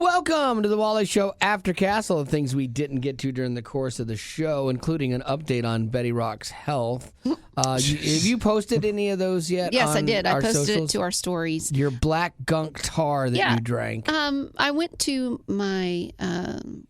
Welcome to the Wally Show Aftercast. All the things we didn't get to during the course of the show, including an update on Betty Rock's health. Have you posted any of those yet? Yes, I did. I posted socials? it to our stories. Your black gunk tar that you drank. I went to my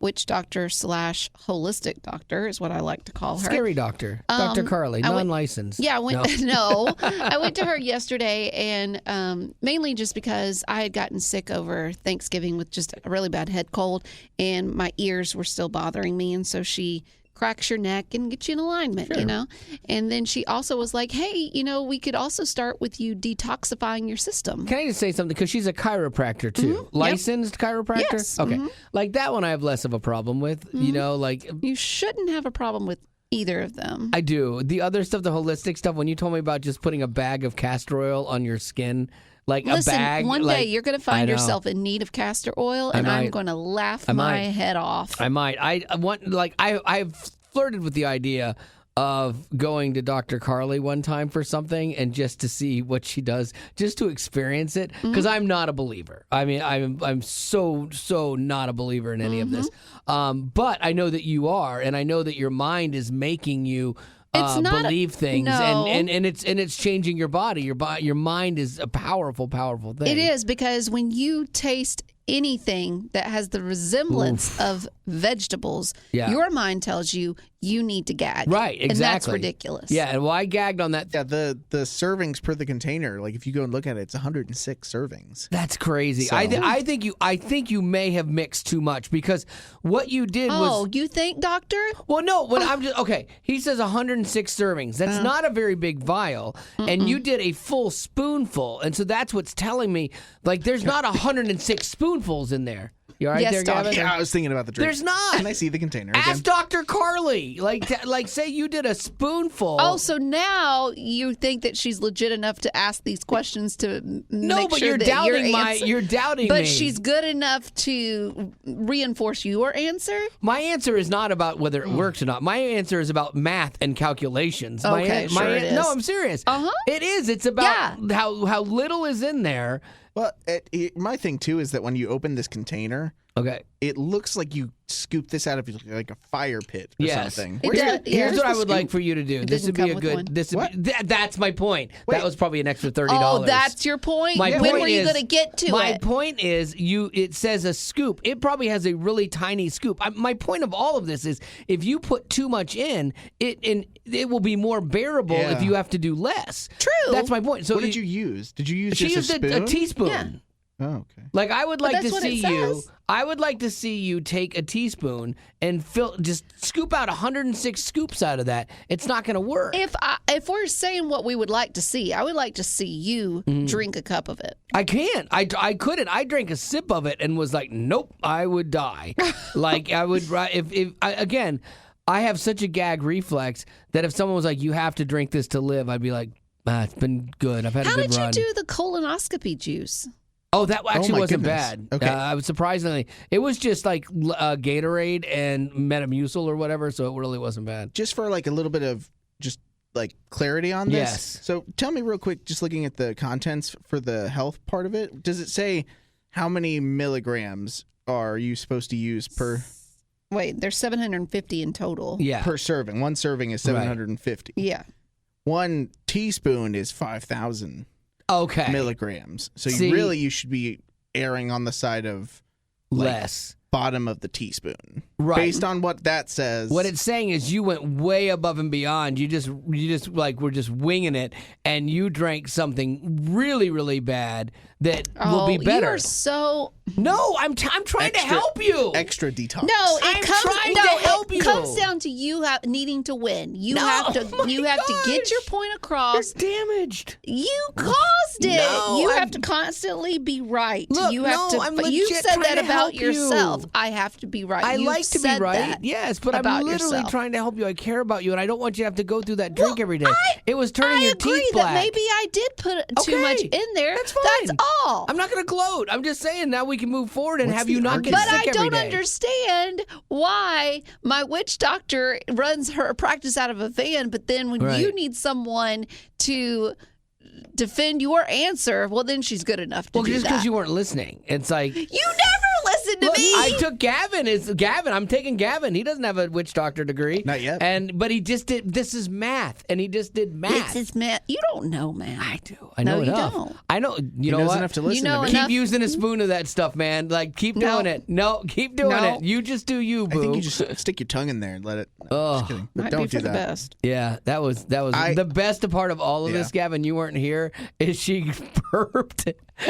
witch doctor / holistic doctor, is what I like to call her. Scary doctor. Dr. Carly, non-licensed. I went. No, I went to her yesterday, and mainly just because I had gotten sick over Thanksgiving with just a really bad head cold, and my ears were still bothering me, and so she cracks your neck and gets you in alignment, Sure. you know? And then she also was like, hey, we could also start with you detoxifying your system. Can I just say something? Because she's a chiropractor, too. Mm-hmm. Licensed chiropractor? Yes. Okay. Mm-hmm. Like that one I have less of a problem with, You shouldn't have a problem with either of them. I do. The other stuff, the holistic stuff, when you told me about just putting a bag of castor oil on your skin, Listen, a bag. one day you're going to find yourself in need of castor oil, and I'm going to laugh my head off. I might. I've flirted with the idea of going to Dr. Carly one time for something and just to see what she does, just to experience it, because I'm not a believer. I mean, I'm so not a believer in any of this. But I know that you are, and I know that your mind is making you believe things, and it's changing your body. Your mind is a powerful thing. It is, because when you taste anything that has the resemblance of vegetables, your mind tells you need to gag. Right, exactly. And that's ridiculous. Yeah, and I gagged on that. Yeah, the servings per the container, like if you go and look at it, it's 106 servings. That's crazy. So. I think you may have mixed too much, because what you did was. Oh, you think, doctor? Well, no. When I'm just okay. He says 106 servings. That's not a very big vial, and you did a full spoonful, and so that's what's telling me there's not 106 spoonfuls in there. You all right there, Gavin? Yeah, I was thinking about the drink. There's not. Can I see the container again? Ask Dr. Carly. Say you did a spoonful. Oh, so now you think that she's legit enough to ask these questions to no, make but sure you're that doubting your answer, you're doubting but me. she's good enough to reinforce your answer? My answer is not about whether it works or not. My answer is about math and calculations. Okay, sure it is. No, I'm serious. It is. It's about how little is in there. Well, my thing, too, is that when you open this container, it looks like you scoop this out of like a fire pit or something. Here's what I would like for you to do. This would be a good. That's my point. Wait. That was probably an extra $30. Oh, that's your point? When were you going to get to it? My point is, it says a scoop. It probably has a really tiny scoop. My point of all of this is, if you put too much in, it will be more bearable if you have to do less. True. That's my point. So what did you use? Did you use just a spoon? A teaspoon. Yeah. Oh, okay. I would like to see you. Says. I would like to see you take a teaspoon and just scoop out 106 scoops out of that. It's not going to work. If we're saying what we would like to see, I would like to see you drink a cup of it. I can't. I couldn't. I drank a sip of it and was like, nope, I would die. I would. Again, I have such a gag reflex that if someone was like, you have to drink this to live, I'd be like, it's been good. I've had a good run. How did you do the colonoscopy juice? Oh, that actually wasn't goodness. bad. Okay. I was surprisingly, it was just like Gatorade and Metamucil or whatever, so it really wasn't bad. Just for a little bit of just clarity on this. Yes. So tell me real quick, just looking at the contents for the health part of it, does it say how many milligrams are you supposed to use per? Wait, there's 750 in total. Yeah. Per serving. One serving is 750. Right. Yeah. 1 teaspoon is 5,000. Okay. Milligrams. So you should be erring on the side of less. Bottom of the teaspoon. Right. Based on what that says. What it's saying is you went way above and beyond. You just were just winging it, and you drank something really, really bad that will be better. You are so... No, I'm trying to help you. Extra detox. No, it comes down to you needing to win. You have to get your point across. You're damaged. You caused it. No, have to constantly be right. Look, you have I'm legit you said trying that to about help yourself. you. I have to be right. I You've like to be said right. that Yes, but I'm about literally yourself. trying to help you. I care about you, and I don't want you to have to go through that drink every day. It was turning your teeth black. I agree that maybe I did put too much in there. That's fine. That's all. I'm not going to gloat. I'm just saying now we can move forward and have you not get But sick I every don't day. understand why my witch doctor runs her practice out of a van, but then when you need someone to defend your answer, well, then she's good enough to do that. Just because you weren't listening. It's like... You never listen to me. I took Gavin. I'm taking Gavin. He doesn't have a witch doctor degree. Not yet. But he just did. This is math, and he just did math. This is math. You don't know math. I do. I know you enough. don't. I know. You know knows what? enough to listen know to me. enough. Keep using a spoon of that stuff, man. Like, keep doing it. No, keep doing No. it. You just do you, boo. I think you just stick your tongue in there and let it. No, Oh. just kidding. But Might don't be do for the that. best. Yeah, that was the best part of all of this, Gavin. You weren't here. Is she burped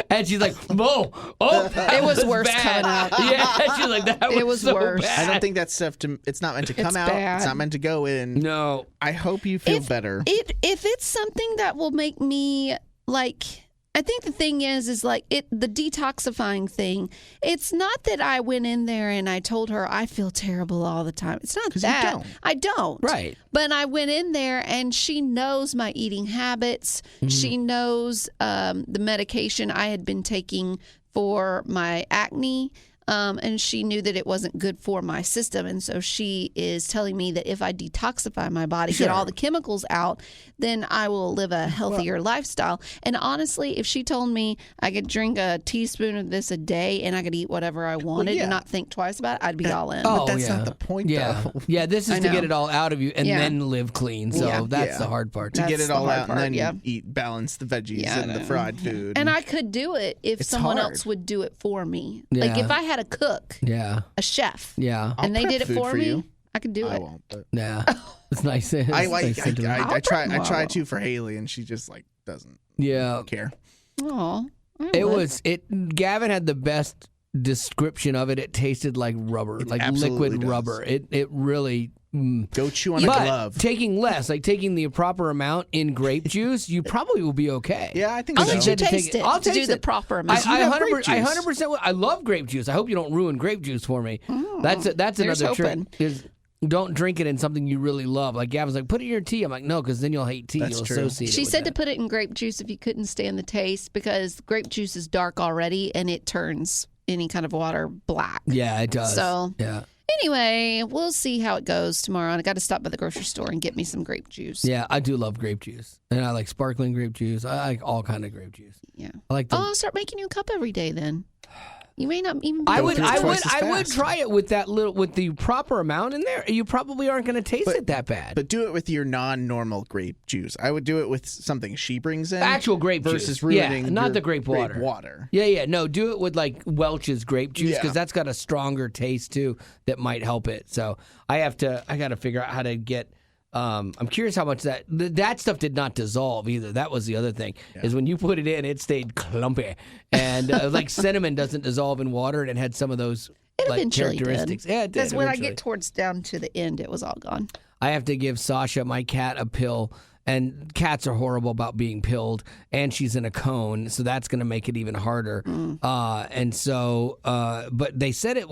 and she's like, "Whoa, oh, It was worse bad. coming out. Yeah, she's like, that It was so worse. bad. I don't think that stuff. It's not meant to come It's out. bad. It's not meant to go in. No. I hope you feel better. If it's something that will make me like, I think the thing is like the detoxifying thing. It's not that I went in there and I told her I feel terrible all the time. It's not 'Cause you that. don't. I don't. Right. But I went in there and she knows my eating habits. She knows the medication I had been taking for my acne. And she knew that it wasn't good for my system. And so she is telling me that if I detoxify my body, get all the chemicals out, then I will live a healthier lifestyle. And honestly, if she told me I could drink a teaspoon of this a day and I could eat whatever I wanted yeah. and not think twice about it, I'd be all in. Oh, that's yeah. not the point, Yeah. though. Yeah, this is I to get know. it all out of you and Yeah. then live clean. So Yeah. that's Yeah. the hard part. To get That's it the all hard out part, and yeah. then balance the veggies Yeah, I and the know. fried food. And I could do it if It's someone hard. else would do it for me. Like Yeah. if I had a cook, Yeah. a chef, Yeah. I'll and they prep did it food for me, you. I could do I it. won't. But Yeah. It's nice. It's I nice to do. I try. I try Wow. to for Haley, and she just like doesn't Yeah. care. Oh, Gavin had the best description of it. It tasted like rubber, It like absolutely liquid does. rubber. It really. Go chew on a But glove. taking less, like taking the proper amount in grape juice, you probably will be okay. Yeah, I think I'll so. let She you said to take taste it. it I'll to do taste the it. proper I amount. You have 100%. grape I juice. 100%. I love grape juice. I hope you don't ruin grape juice for me. That's Here's another hoping. trick. Is don't drink it in something you really love. Like Gavin's like, put it in your tea. I'm like, no, because then you'll hate tea. That's You'll true. associate it She with said to that. put it in grape juice if you couldn't stand the taste because grape juice is dark already and it turns any kind of water black. Yeah, it does. So- yeah, Anyway, we'll see how it goes tomorrow. And I got to stop by the grocery store and get me some grape juice. yeah, I do love grape juice, and I like sparkling grape juice. I like all kind of grape juice. Yeah. I like the. Oh, I'll start making you a cup every day then. You may not even. Be I able would, to through it I would, twice as I would fast. try it with the proper amount in there. You probably aren't going to taste But- it that bad. But do it with your non-normal grape juice. I would do it with something she brings in. Actual grape versus juice. ruining Yeah, not your the grape water. water. Yeah. No, do it with like Welch's grape juice Yeah. because that's got a stronger taste too that might help it. So I got to figure out how to get. I'm curious how much that stuff did not dissolve either. That was the other thing is when you put it in, it stayed clumpy, and like cinnamon doesn't dissolve in water, and it had some of those It like eventually characteristics. did. Yeah, it did. Because when I eventually. get towards down to the end, it was all gone. I have to give Sasha, my cat, a pill. And cats are horrible about being pilled, and she's in a cone, so that's going to make it even harder. But they said it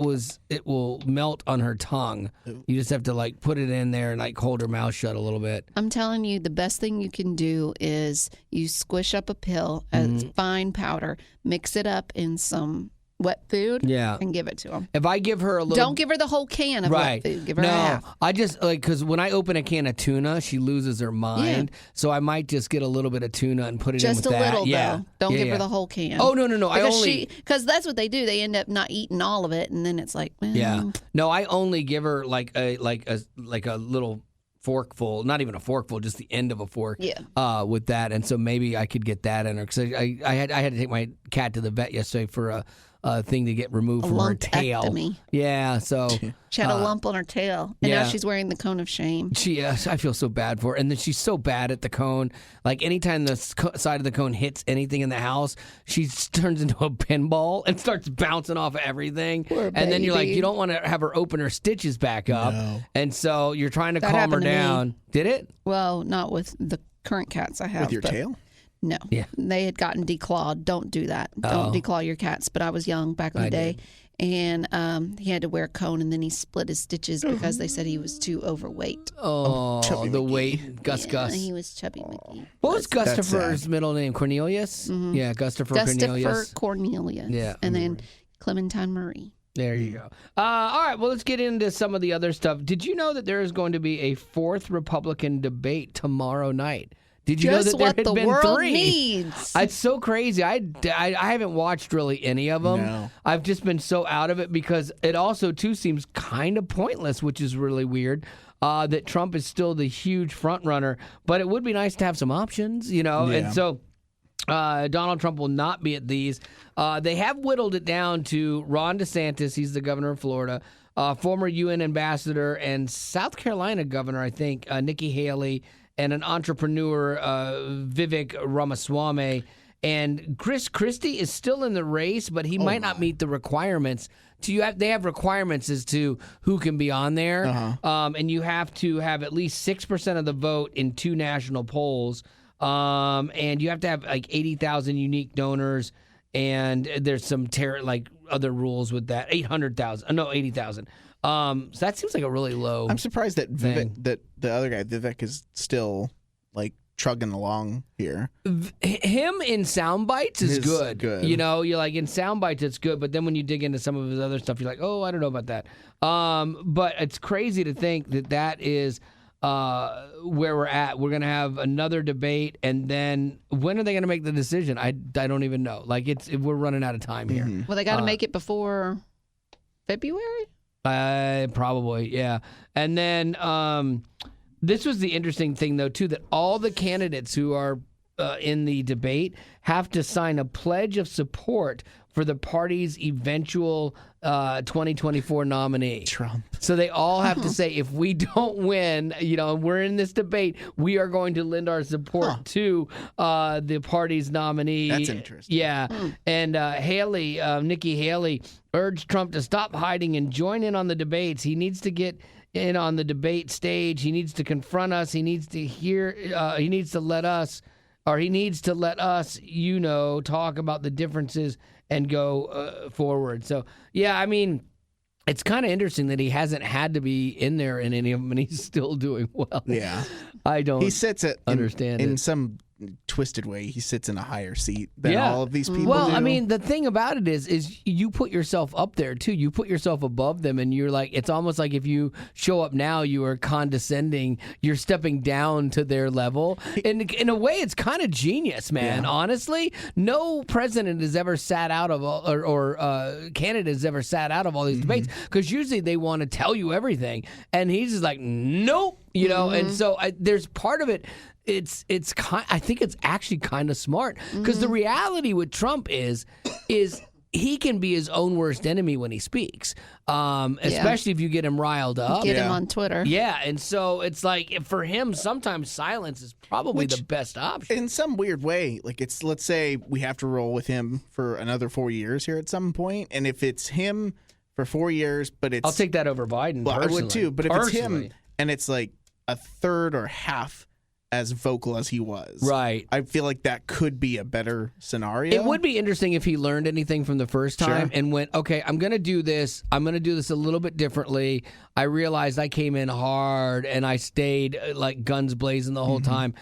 will melt on her tongue. You just have to like put it in there and like hold her mouth shut a little bit. I'm telling you, the best thing you can do is you squish up a pill as fine powder, mix it up in some wet food, Yeah. and give it to them. If I give her a little, Don't give her the whole can of right. wet food. Give her no, half. I just like because when I open a can of tuna, she loses her mind. So I might just get a little bit of tuna and put it Just in a with that. little, Yeah. though. Don't Yeah, give yeah. her the whole can. Oh no! I only Because that's what they do. They end up not eating all of it, and then it's like, well, Yeah. No, I only give her like a little forkful, not even a forkful, just the end of a fork. Yeah. With that, and so maybe I could get that in her because I had to take my cat to the vet yesterday for a thing to get removed from her tail. lumpectomy. Yeah. So She had a lump on her tail, and yeah. now she's wearing the cone of shame. I feel so bad for her, and then she's so bad at the cone. Like anytime the side of the cone hits anything in the house, she turns into a pinball and starts bouncing off of everything. Poor And then you're like, baby. you don't want to have her open her stitches back up, and so you're trying to That calm her happened to me. down. Did it? Well, not with the current cats I have. With your but tail? No. Yeah. They had gotten declawed. Don't do that. Don't declaw your cats. But I was young back in the day. And he had to wear a cone, and then he split his stitches because they said he was too overweight. Oh, Chubby the McGee. weight, Gus. He was chubby McGee. What was That's Gustafer's sad. middle name? Cornelius? Yeah, Gustafer Cornelius. Gustafer Cornelius. Yeah, And then Clementine Marie. There you go. All right, well, let's get into some of the other stuff. Did you know that there is going to be a fourth Republican debate tomorrow night? Did you know Just that there what had the been world 3? needs. It's so crazy. I haven't watched really any of them. No. I've just been so out of it because it also, too, seems kind of pointless, which is really weird, that Trump is still the huge front runner. But it would be nice to have some options, you know? Yeah. And so Donald Trump will not be at these. They have whittled it down to Ron DeSantis. He's the governor of Florida. Former UN ambassador and South Carolina governor, I think, Nikki Haley, and an entrepreneur, Vivek Ramaswamy. And Chris Christie is still in the race, but he might not meet the requirements. They have requirements as to who can be on there, and you have to have at least 6% of the vote in 2 national polls, and you have to have like 80,000 unique donors. And there's some other rules with that. 80,000. So that seems like a really low. I'm surprised that thing. that the other guy Vivek is still like trugging along here. Him in sound bites is Is good. good. You know, you're like in sound bites it's good, but then when you dig into some of his other stuff, you're like, oh, I don't know about that. But it's crazy to think that is where we're at. We're gonna have another debate, and then when are they gonna make the decision? I don't even know. Like we're running out of time here. Well, they got to make it before February? Probably, yeah. And then this was the interesting thing, though, too, that all the candidates who are in the debate have to sign a pledge of support for the party's eventual 2024 nominee. Trump. So they all have to say, if we don't win, you know, and we're in this debate, we are going to lend our support to the party's nominee. That's interesting. Yeah. And Nikki Haley, urged Trump to stop hiding and join in on the debates. He needs to get in on the debate stage. He needs to confront us. He needs to hear. He needs to let us, you know, talk about the differences and go forward. So, yeah, I mean, it's kind of interesting that he hasn't had to be in there in any of them, and he's still doing well. Yeah. I don't He sits understand in it. some twisted way. He sits in a higher seat than all of these people Well, do. I mean, the thing about it is you put yourself up there too. You put yourself above them, and you're like, it's almost like if you show up now, you are condescending. You're stepping down to their level, and in a way, it's kind of genius, man. Yeah. Honestly, no president has ever sat out of all, or candidate has ever sat out of all these debates, because usually they want to tell you everything, and he's just like, nope, you know. And so there's part of it. I think it's actually kind of smart, because the reality with Trump is he can be his own worst enemy when he speaks, especially if you get him riled up. Get him on Twitter. Yeah, and so it's like for him, sometimes silence is probably the best option. in some weird way, like let's say we have to roll with him for another 4 years here at some point, and if it's him for 4 years, but it's I'll take that over Biden. Well, I personally. would too, but if it's him Personally. and it's like a third or half as vocal as he was, Right. I feel like that could be a better scenario. It would be interesting if he learned anything from the first time and went, okay, I'm going to do this. I'm going to do this a little bit differently. I realized I came in hard and I stayed like guns blazing the whole time.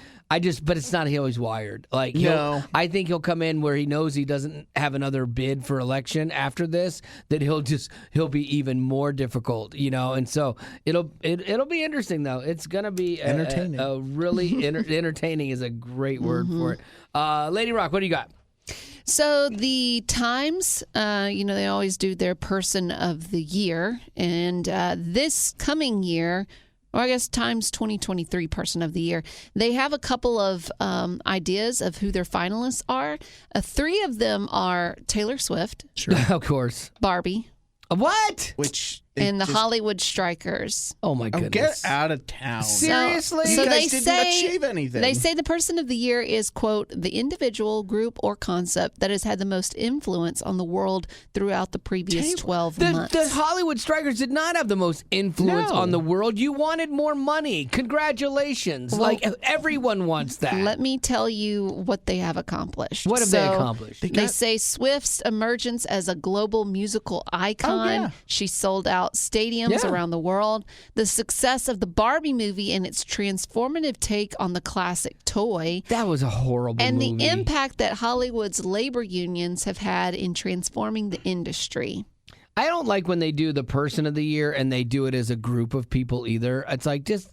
But it's not how he's wired. Like, No. I think he'll come in where he knows he doesn't have another bid for election after this, that he'll be even more difficult, you know? And so it'll be interesting though. It's going to be Entertaining. a really entertaining is a great word for it. Lady Rock, what do you got? So the Times, they always do their Person of the Year. And this coming year, or I guess Times 2023 Person of the Year, they have a couple of ideas of who their finalists are. 3 of them are Taylor Swift, Of course. Barbie, What? which and the Hollywood Strikers. Oh my goodness. get out of town. Seriously? You So guys they didn't say achieve anything. They say the Person of the Year is, quote, the individual, group, or concept that has had the most influence on the world throughout the previous 12 months. The Hollywood Strikers did not have the most influence No. on the world. You wanted more money. Congratulations. Like, everyone wants that. Let me tell you what they have accomplished. What have they accomplished? They say Swift's emergence as a global musical icon. yeah. She sold out stadiums around the world. The success of the Barbie movie and its transformative take on the classic toy. That was a horrible And movie. the impact that Hollywood's labor unions have had in transforming the industry. I don't like when they do the Person of the Year and they do it as a group of people either. It's like, just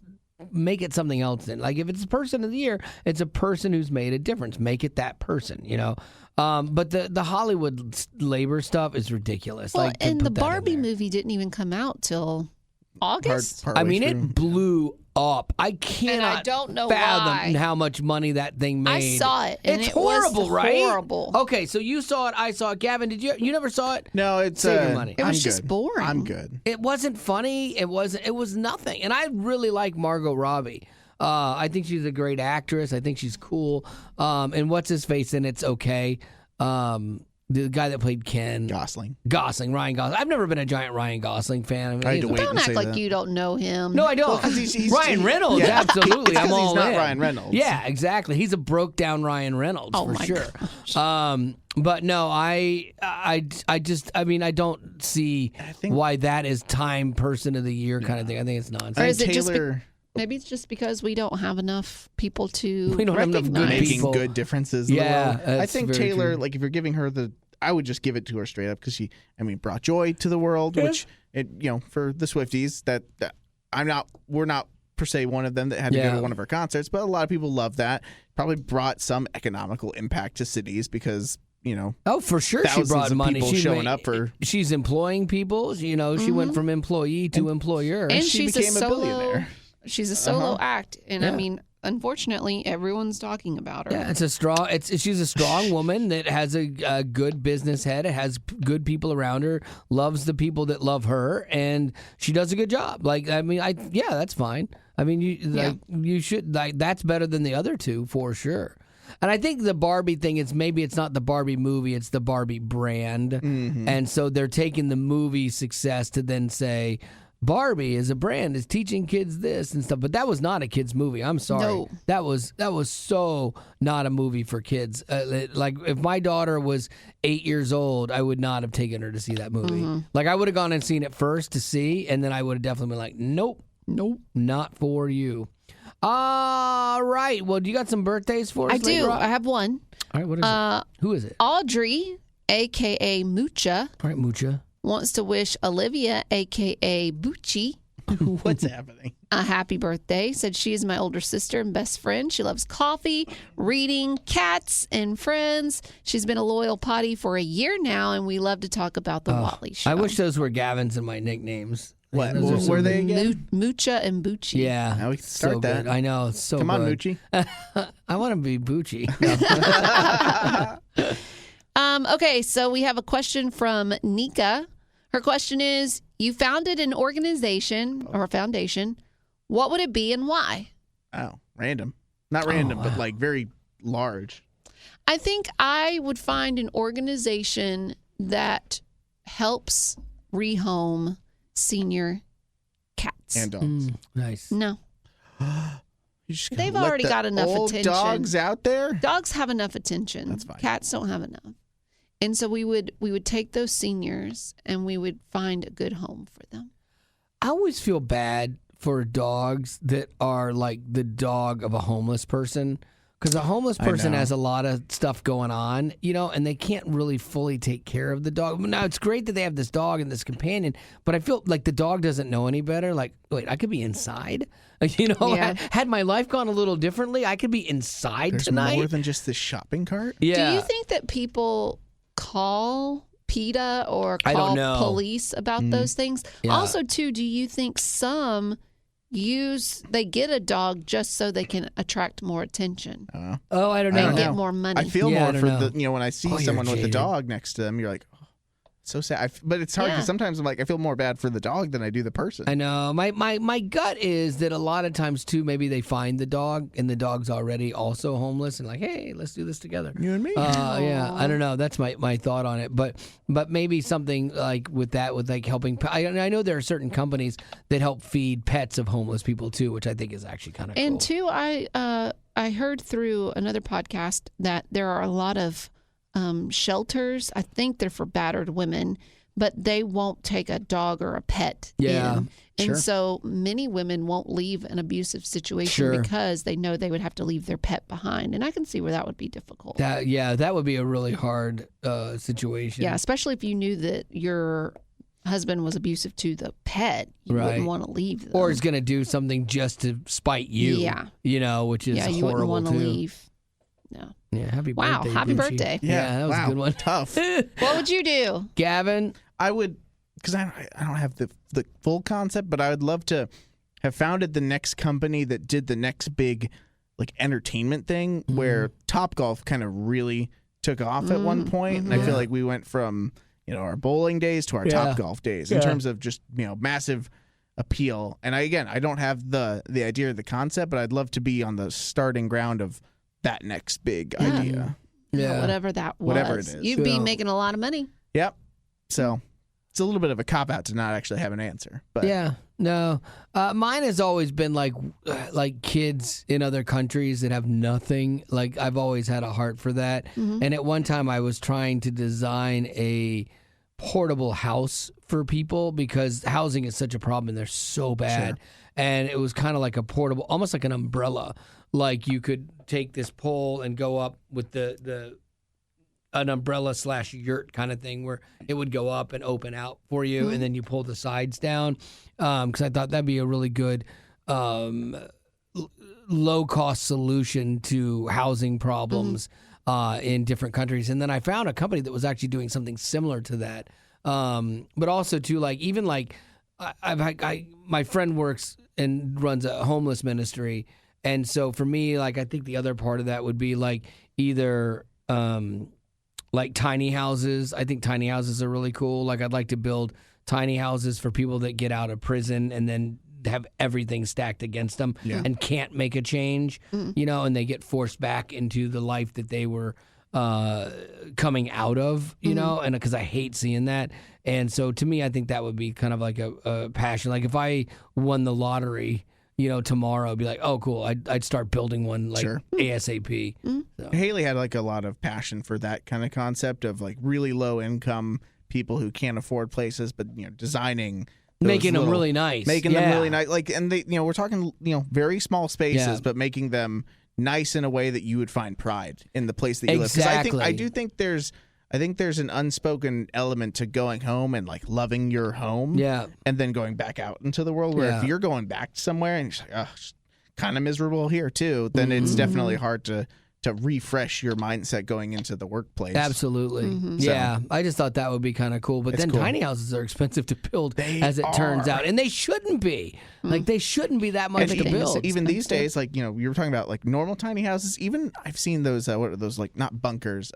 make it something else then. Like if it's person of the year, it's a person who's made a difference. Make it that person, you know. But the Hollywood labor stuff is ridiculous. Well, like, and the Barbie movie didn't even come out till August. I mean, it blew up. I cannot And I don't know fathom why. how much money that thing made. I saw it. And It's it was horrible, right? horrible. Okay, so you saw it. I saw it. Gavin, did you? You never saw it? No, it's Save your money. It was I'm just good. boring. I'm good. It wasn't funny. It was nothing. And I really like Margot Robbie. I think she's a great actress. I think she's cool. And what's his face in it's okay. The guy that played Ken. Gosling. Ryan Gosling. I've never been a giant Ryan Gosling fan. I mean, I had to wait Don't and act say like that. you don't know him. No, I don't. Well, 'cause he's Ryan Reynolds, yeah. absolutely. It's 'cause I'm all he's not in. Ryan Reynolds. Yeah, exactly. He's a broke down Ryan Reynolds Oh for my sure. gosh. But no, I don't see think- why that is Time Person of the Year kind of thing. I think it's nonsense. Or is it just Taylor Maybe it's just because we don't have enough people to We don't have enough good recognize. making people. good differences in Yeah, the world. I that's think very Taylor, true. like if you're giving her I would just give it to her straight up because she, brought joy to the world, which, for the Swifties, that we're not per se one of them that had to go to one of her concerts, but a lot of people love that. Probably brought some economical impact to cities because, Oh, for sure, she thousands brought of money. people She showing up for. She's employing people. She went from employee to employer. And she she's became a solo. billionaire. She's a solo act, and I Yeah. mean, unfortunately, everyone's talking about her. Yeah, she's a strong woman that has a good business head. It has good people around her. Loves the people that love her, and she does a good job. That's fine. I mean, you should that's better than the other two for sure. And I think the Barbie thing is maybe it's not the Barbie movie, it's the Barbie brand, and so they're taking the movie success to then say. Barbie as a brand is teaching kids this and stuff, but that was not a kids movie. I'm sorry. No. That was so not a movie for kids. Like if my daughter was 8 years old, I would not have taken her to see that movie. Like I would have gone and seen it first to see, and then I would have definitely been like, nope, not for you. All right. Well, do you got some birthdays for us? I do. later on? I have one. All right. What is it? Who is it? Audrey, aka Mucha, All right, Mucha. wants to wish Olivia, aka Bucci, What's happening? a happy birthday. Said she is my older sister and best friend. She loves coffee, reading, cats, and friends. She's been a loyal potty for a year now, and we love to talk about the Watley Show. I wish those were Gavin's and my nicknames. What Those are were so they again? Mucha and Bucci. Yeah. Now we can start so that. Good. I know. It's so Come on, good. Moochie. I want to be Bucci. Okay, so we have a question from Nika. Her question is, you founded an organization or a foundation. What would it be and why? Oh, random. Not random, but like very large. I think I would find an organization that helps rehome senior cats. And dogs. Nice. No. You just gotta They've let already the got enough old attention. dogs out there. Dogs have enough attention. That's fine. Cats don't have enough. And so we would take those seniors and we would find a good home for them. I always feel bad for dogs that are like the dog of a homeless person. Because a homeless person know. has a lot of stuff going on, and they can't really fully take care of the dog. Now, it's great that they have this dog and this companion, but I feel like the dog doesn't know any better. Like, wait, I could be inside? Yeah. Had my life gone a little differently, I could be inside There's tonight. more than just this shopping cart. Yeah. Do you think that people call PETA or I don't call know. police about those things? Yeah. Also, too, do you think some they get a dog just so they can attract more attention Oh, I don't and know. get more money? I feel Yeah, I more don't for know. the when I see Oh, you're someone with a jaded. dog next to them, you're like, oh, so sad. But it's hard Yeah. because sometimes I'm like, I feel more bad for the dog than I do the person. I know. My gut is that a lot of times too, maybe they find the dog and the dog's already also homeless and like, hey, let's do this together. You and me. Yeah, I don't know. That's my thought on it. But maybe something like with like helping. I know there are certain companies that help feed pets of homeless people too, which I think is actually kind of cool. And two, I heard through another podcast that there are a lot of shelters. I think they're for battered women, but they won't take a dog or a pet Yeah, in. And sure. so many women won't leave an abusive situation Sure. because they know they would have to leave their pet behind. And I can see where that would be difficult. That would be a really hard situation. Yeah, especially if you knew that your husband was abusive to the pet, you Right. wouldn't want to leave them. Or is going to do something just to spite you. Yeah. You know, which is you horrible wouldn't want to too. leave. No. Yeah, happy Wow, birthday. happy Gucci. birthday. Yeah, that was wow, a good one. Tough. What would you do? Gavin, I would, because I don't have the full concept, but I would love to have founded the next company that did the next big like entertainment thing where Topgolf kind of really took off at one point, and I feel like we went from our bowling days to our Topgolf days in terms of just massive appeal. And I don't have the idea or the concept, but I'd love to be on the starting ground of that next big idea. Yeah. Whatever that was. Whatever it is. You'd be Yeah. making a lot of money. Yep. So it's a little bit of a cop out to not actually have an answer. But yeah, no. Mine has always been like kids in other countries that have nothing. Like I've always had a heart for that. And at one time I was trying to design a portable house for people because housing is such a problem and they're so bad. Sure. And it was kind of like a portable, almost like an umbrella. Like you could take this pole and go up with an umbrella / yurt kind of thing where it would go up and open out for you, and then you pull the sides down. Because I thought that'd be a really good low-cost solution to housing problems in different countries. And then I found a company that was actually doing something similar to that. But also too, like even like my friend works and runs a homeless ministry, and so for me, like I think the other part of that would be like either. Like tiny houses. I think tiny houses are really cool. Like I'd like to build tiny houses for people that get out of prison and then have everything stacked against them and can't make a change, and they get forced back into the life that they were coming out of, and because I hate seeing that. And so to me, I think that would be kind of like a passion. Like if I won the lottery, tomorrow, I'd be like, oh, cool. I'd start building one like ASAP. So. Haley had like a lot of passion for that kind of concept of like really low income people who can't afford places, but designing, making them really nice, like, and they, we're talking, very small spaces, but making them nice in a way that you would find pride in the place that you live. 'Cause I do think there's an unspoken element to going home and like loving your home, and then going back out into the world. Where if you're going back somewhere and you're like, oh, it's kind of miserable here too, then it's definitely hard to refresh your mindset going into the workplace. Absolutely, yeah. I just thought that would be kind of cool. But then tiny houses are expensive to build, as it turns out, and they shouldn't be. Like they shouldn't be that much to build. Even these days, like you were talking about like normal tiny houses. Even I've seen those. What are those like? Not bunkers.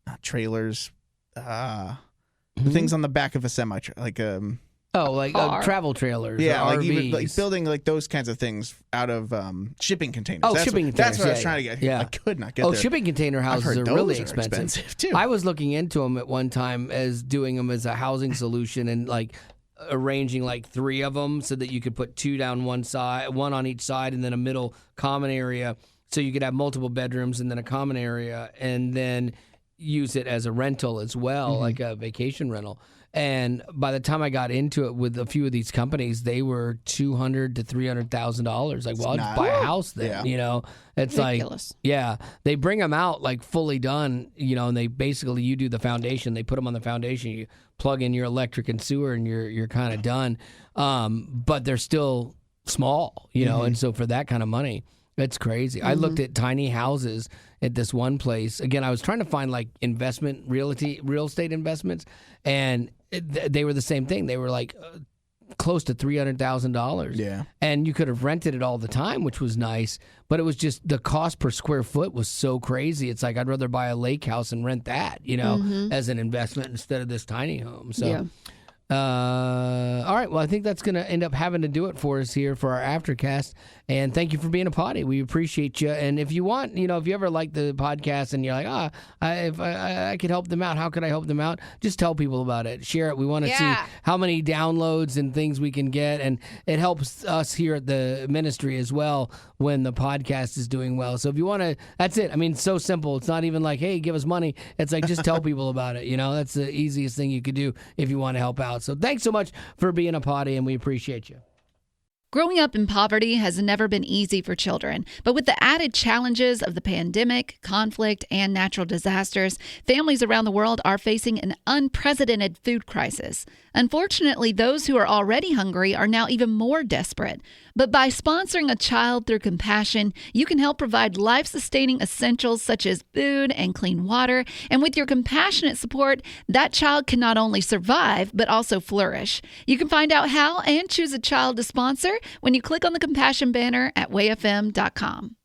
Not trailers, the things on the back of a semi, like travel trailers. Yeah, or like RVs. even like building like those kinds of things out of shipping containers. Oh, shipping containers. That's what I was trying to get. Yeah. I could not get there. there. Shipping container houses are those really are expensive too. I was looking into them at one time as doing them as a housing solution and like arranging like 3 of them so that you could put 2 down one side, 1 on each side, and then a middle common area, so you could have multiple bedrooms and then a common area, and then use it as a rental as well, like a vacation rental. And by the time I got into it with a few of these companies, they were $200,000 to $300,000. Like, well, I'll just buy a house then. It's ridiculous. Like, they bring them out like fully done, and they basically you do the foundation. They put them on the foundation. You plug in your electric and sewer, and you're kind of done. But they're still small, and so for that kind of money. It's crazy. I looked at tiny houses at this one place. Again, I was trying to find like real estate investments, and they were the same thing. They were like close to $300,000. Yeah, and you could have rented it all the time, which was nice. But it was just the cost per square foot was so crazy. It's like I'd rather buy a lake house and rent that, as an investment instead of this tiny home. So. Yeah. All right. Well, I think that's going to end up having to do it for us here for our Aftercast. And thank you for being a potty. We appreciate you. And if you want, if you ever like the podcast and you're like, if I could help them out, how could I help them out? Just tell people about it. Share it. We want to see how many downloads and things we can get. And it helps us here at the ministry as well when the podcast is doing well. So if you want to, that's it. I mean, so simple. It's not even like, hey, give us money. It's like, just tell people about it. That's the easiest thing you could do if you want to help out. So thanks so much for being a potty, and we appreciate you. Growing up in poverty has never been easy for children, but with the added challenges of the pandemic, conflict, and natural disasters, families around the world are facing an unprecedented food crisis. Unfortunately, those who are already hungry are now even more desperate. But by sponsoring a child through compassion, you can help provide life-sustaining essentials such as food and clean water. And with your compassionate support, that child can not only survive, but also flourish. You can find out how and choose a child to sponsor when you click on the compassion banner at wayfm.com.